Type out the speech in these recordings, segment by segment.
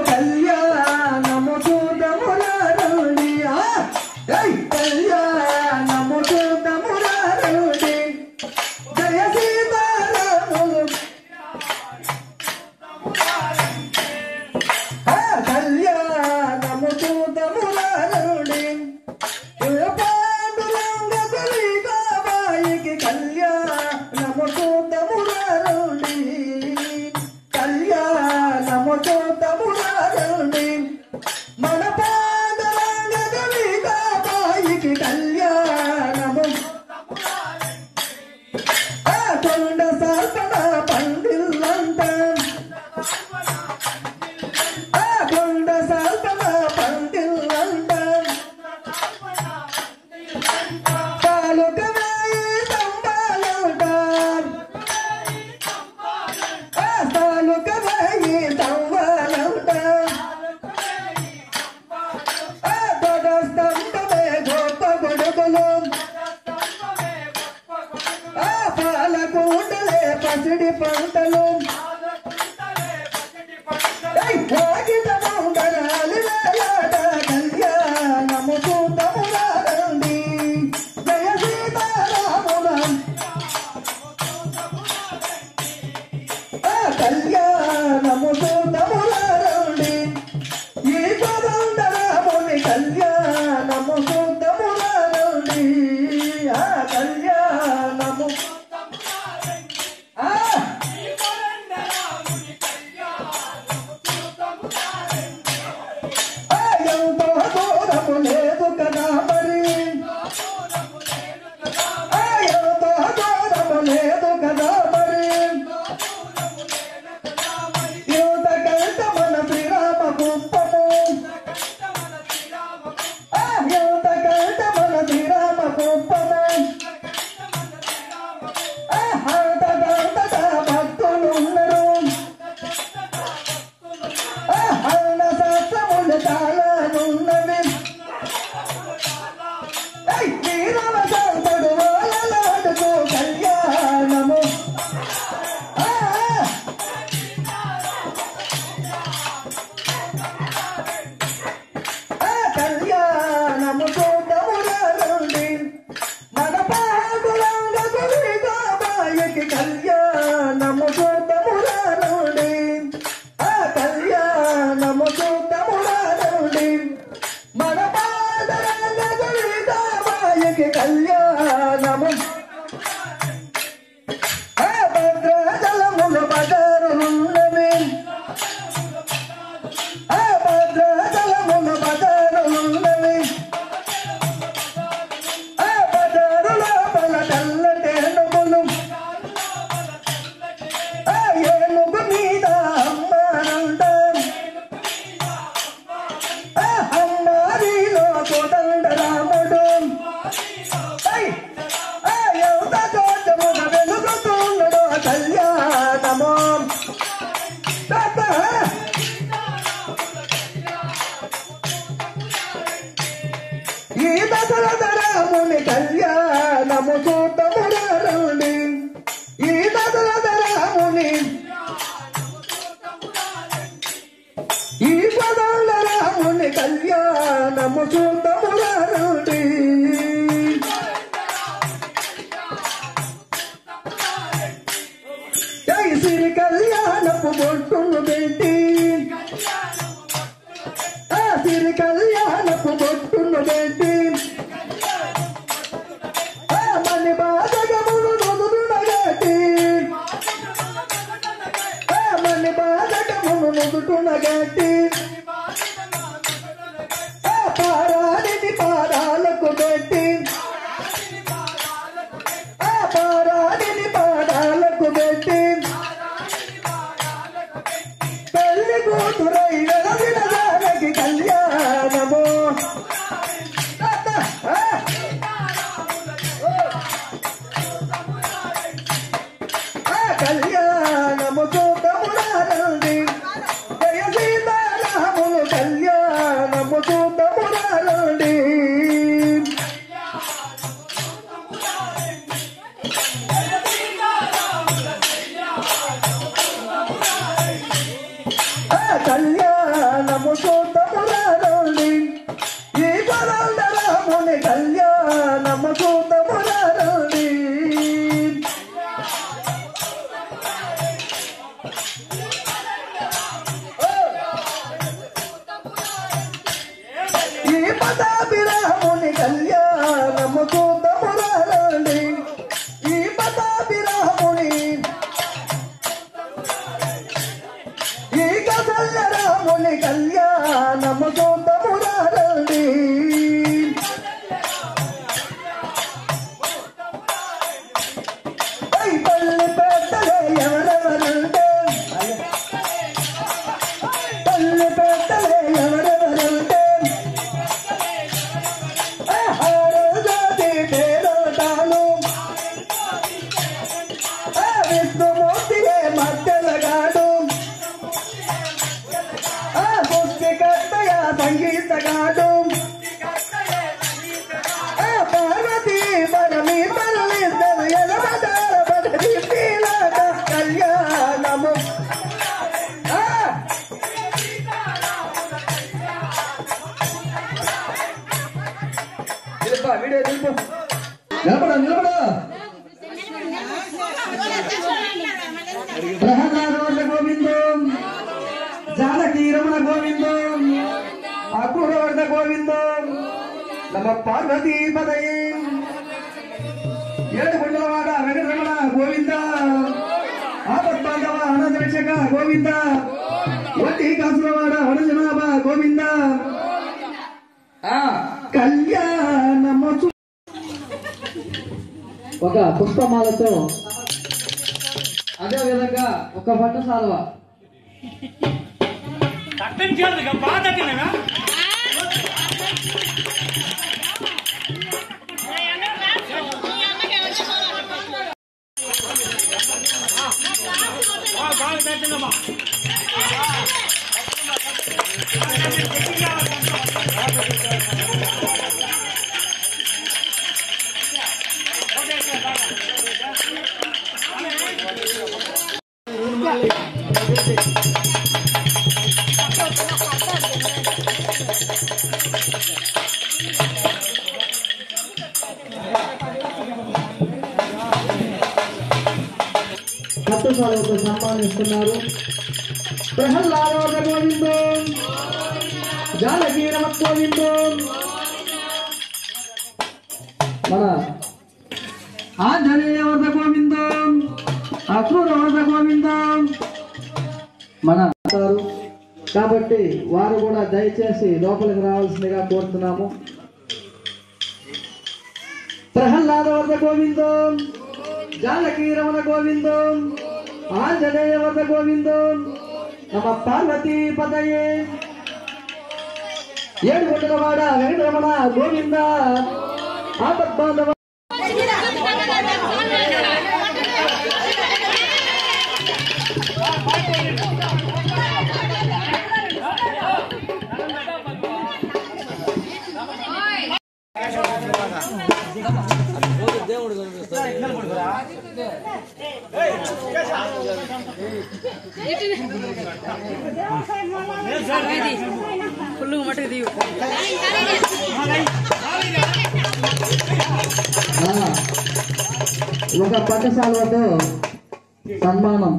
కళ్యాణము చూడములారుడి కళ్యాణము చూడములారుడి జయ సీతారాములు కళ్యాణము చూడములారుడి పాండురంగ గులిగాబాయికి కళ్యాణము చూడములారుడి కళ్యాణము చూడములారుడి మన పాండురంగ గులిగాబాయికి కళ్యాణము కొండ సాల్పన పందిల్లంట కొండ సాల్పన పందిల్లంట తాలూకమయ్యి తంబాలంట తాలూకమయ్యి తంబాలంట తొడస్తంభమే గొప్ప గొడుగులు పాలకుండలే పసిడి పంటలు కళ్యాణము చూడములారండి జయ సీతారాముల కళ్యాణము చూడములారండి ఈ కోదండరాముని కళ్యాణము చూడములారండి కళ్యాణము ఎంతో దూరము లేదు కదా మరి ఎంతో దూరము లేదు కదా మరి ఇంతకంటే మన శ్రీరామ కుప్పము ఇంతకంటే మన శ్రీరామ కుప్పము అంతకంతటా భక్తులున్నారు అన్న శాస్త్రములు చాలానున్నవి శ్రీరామ శాస్త్రుడు వాళ్ళలాడుకో కళ్యాణము కళ్యాణము చూడములారండి మన పాండురంగ గులిగాబాయికి కళ్యాణము చూడములారండి కళ్యాణము చూడములారండి మన పాండురంగ గులిగాబాయికి కళ్యాణము భద్రాచలములు బజారులున్నవి భద్రాచలములు బజారులున్నవి బజారు లోపల తెల్లటేనుగులు ఏనుగు మీద అమ్మానంట అమ్మారిలో కోదండరాముడు ఎంత చోటమున వెలుగుతున్నాడు కళ్యాణము ఈ దశరథరాముని కళ్యాణము చూడములారండి ఈ దశరథరాముని ఈ కోదండరాముని కళ్యాణము చూడములారండి జై శ్రీ కళ్యాణపు బొట్టును పెట్టి సిరి కళ్యాణపు బొట్టును పెట్టి మని బాధకమును నుదురునగట్టి మని బాధకమును నుదురునగట్టి పారాడిని పాదాలకు పెట్టి పారాడిని పాదాలకు పెట్టి పెళ్లి కూతురై వెలసిన జానకి కళ్యాణము కళ్యాణము చూడములారండి జయ సీతారాములు కళ్యాణము చూడములారండి कल्याण చూతమురారండి ఈ పదాల రాముని కళ్యాణము చూతమురారండి ఈ పదాభిరాముని కళ్యాణము చూతమురారండి ఈ పదాభిరాముని ఈ కళ్యాణముని కళ్యాణము చూతమురారండి పల్లి పెద్దలే ఎవరెవరంటే పల్లి పెద్దలే ఎవరెవరంటే జాతి పేరోటాలు విష్ణుమూర్తియే మధ్యలగాడు పుష్టికర్తయ సంగీతగాడు పార్వతీ పరమి తల్లి ఎలమదార పదవి పీలాట కళ్యాణము వీడియో నిలబడ నిలబడ ప్రహ్లాద గోవిందం జానకీ రమణ గోవిందం అక్రూరవర్ధ గోవిందం నమ పార్వతీ పదయే ఏడుకొండలవాడ వెంకటరమణ గోవింద ఆపద్బాంధవ అనాథరక్షక గోవింద వడ్డీ కాసులవాడ వనజనాభ గోవింద కళ్యాణము ఒక పుష్పమాలతో అదే విధంగా ఒక పట్టు సాల్వ పట్టుసాలకు సన్మానిస్తున్నారు ప్రహ్లాద గోవిందం జానకీ రమణ గోవిందం మన ఆంజనేయ వరద గోవిందం అక్రూర వరద గోవిందం మన కాబట్టి వారు కూడా దయచేసి లోపలికి రావాల్సిందిగా కోరుతున్నాము ప్రహ్లాద వరద గోవిందం జానకీ రమణ గోవిందం ఆంజనేయ వరద గోవిందం నమ పార్వతీ పదయే ఏడుకొండలవాడ వెంకటరమణ గోవింద ఆపద్బాంధవ దేవుడు ఒక పట్టశాలతో సన్మానం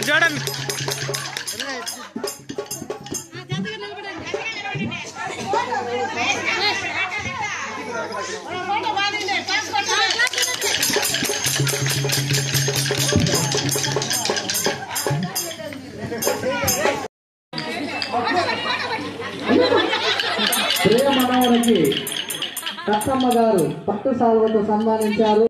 చూడండి ప్రియ మనవరికి కత్తమ్మ గారు పట్టు సాల్వతో సన్మానించారు.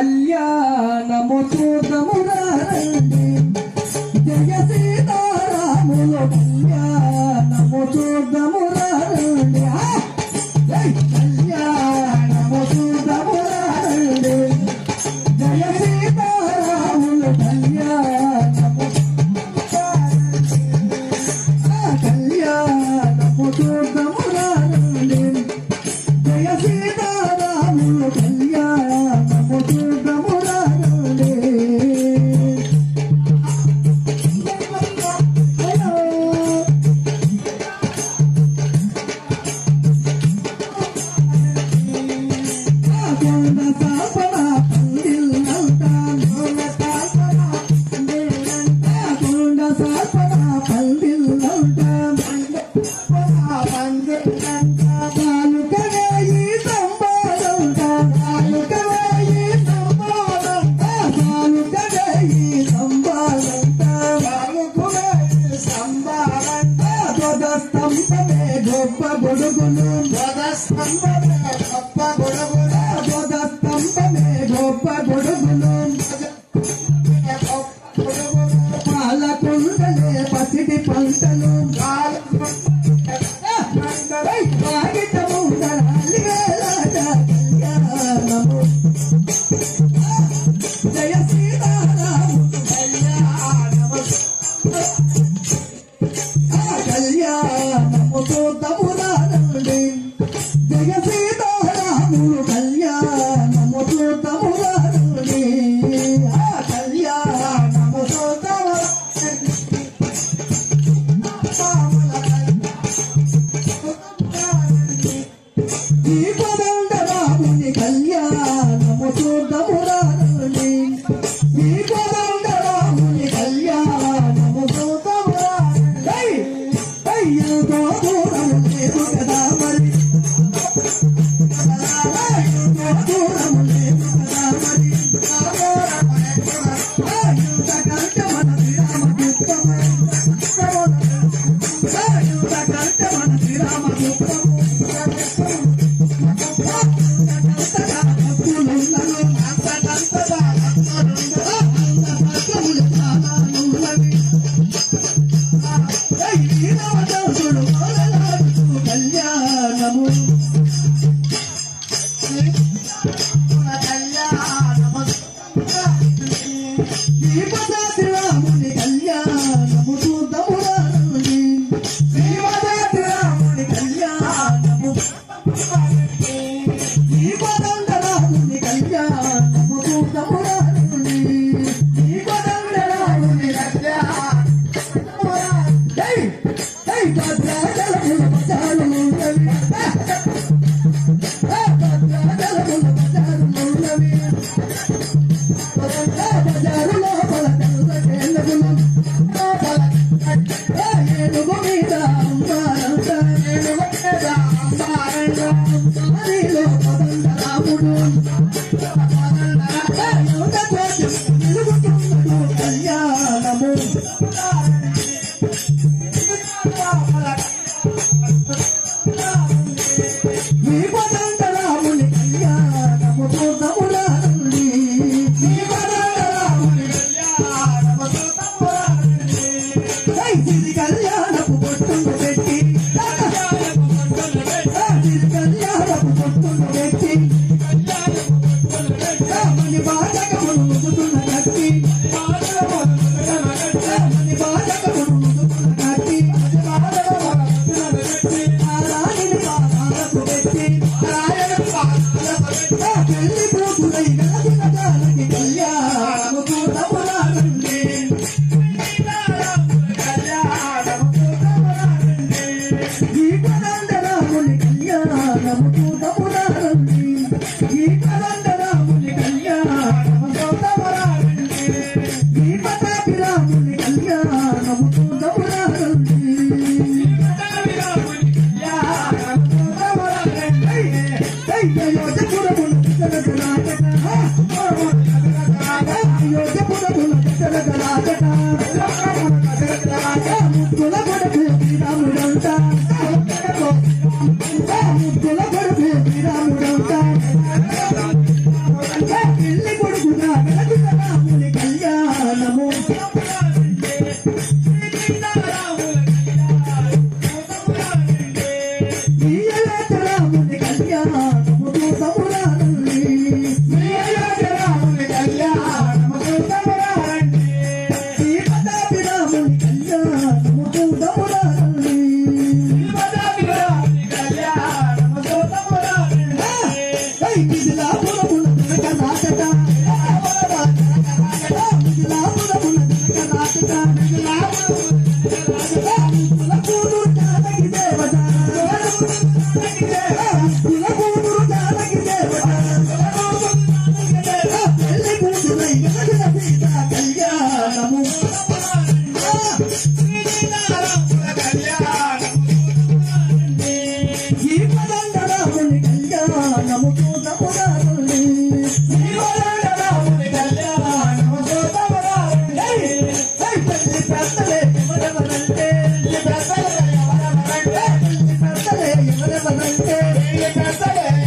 కళ్యాణము చూడమురండి జయ సీతారాములు కళ్యాణము చూడమురండి కళ్యాణము చూడమురండి జయ సీతారాములు కళ్యాణము కళ్యాణము చూడమురండి జయ సీతారాములు కళ్యాణము చూడమురండి. పాలకుండలే పసిడి పంటలు జయ సీతారాము కళ్యాణము చూడమురండి జయ సీతారాములు కళ్యాణము చూడమురండి కళ్యాణము చూడమురండి ఈ పదండరాముని కళ్యాణము చూడమురండి ఈ పదండరాముని కళ్యాణము చూడమురండి అయ్యో దూరం లేదు కదా మరి దూరం లేదు కదా మరి కంటే మన శ్రీరామ గుప్తము కంటే మన శ్రీరామ గుప్తము Hey,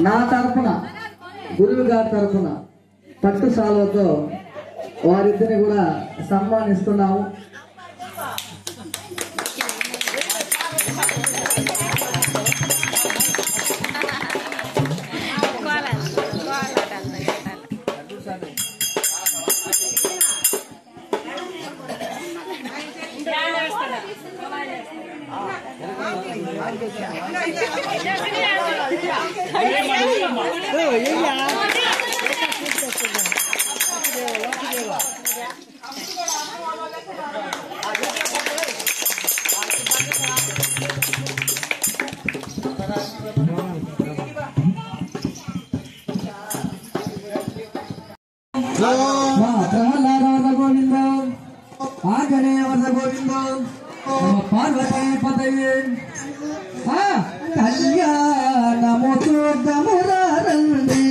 నా తరపున గురువు గారి తరపున పట్టు సాల్వతో వారిద్దరిని కూడా సన్మానిస్తున్నాము. గోవింద ఆంజనేయ వరద గోవింద పార్వతీ పదయే కళ్యాణము చూద్దామురండి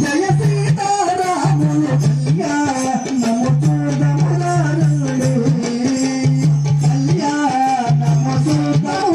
జయ సీతారాములు కళ్యాణము చూద్దామురండి కళ్యాణము చూద్దాము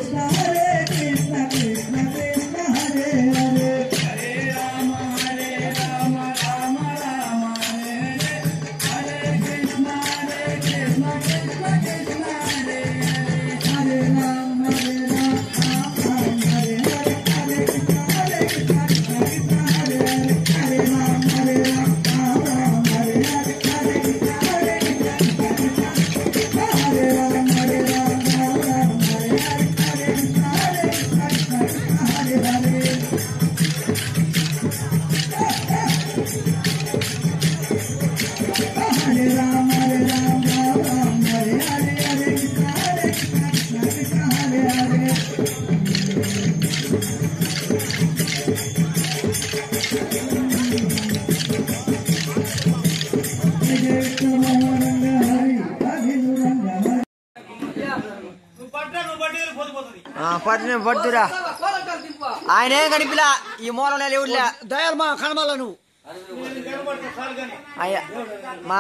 Krishna Hare Krishna Krishna Krishna Hare Hare Hare Rama Rama Rama Hare Hare Krishna Krishna Krishna Hare Hare Hare Ram Hare Ram Ram Hare Hare Hare Krishna Krishna Krishna Hare Hare Hare Ram Hare Ram Ram Hare Hare Hare Krishna Krishna Hare Ram Hare Ram Ram Hare Hare Hare Krishna Krishna Hare Hare Hare Ram Hare Ram Ram Hare Hare Hare Krishna Krishna Hare Hare Jai Krishna Hari Adhiranga Hari పడుతురా ఆయన ఏం కనిపిలా ఈ మూలలో ఎవరులే దయాలు మా కనమాల నువ్వు అయ్యా మా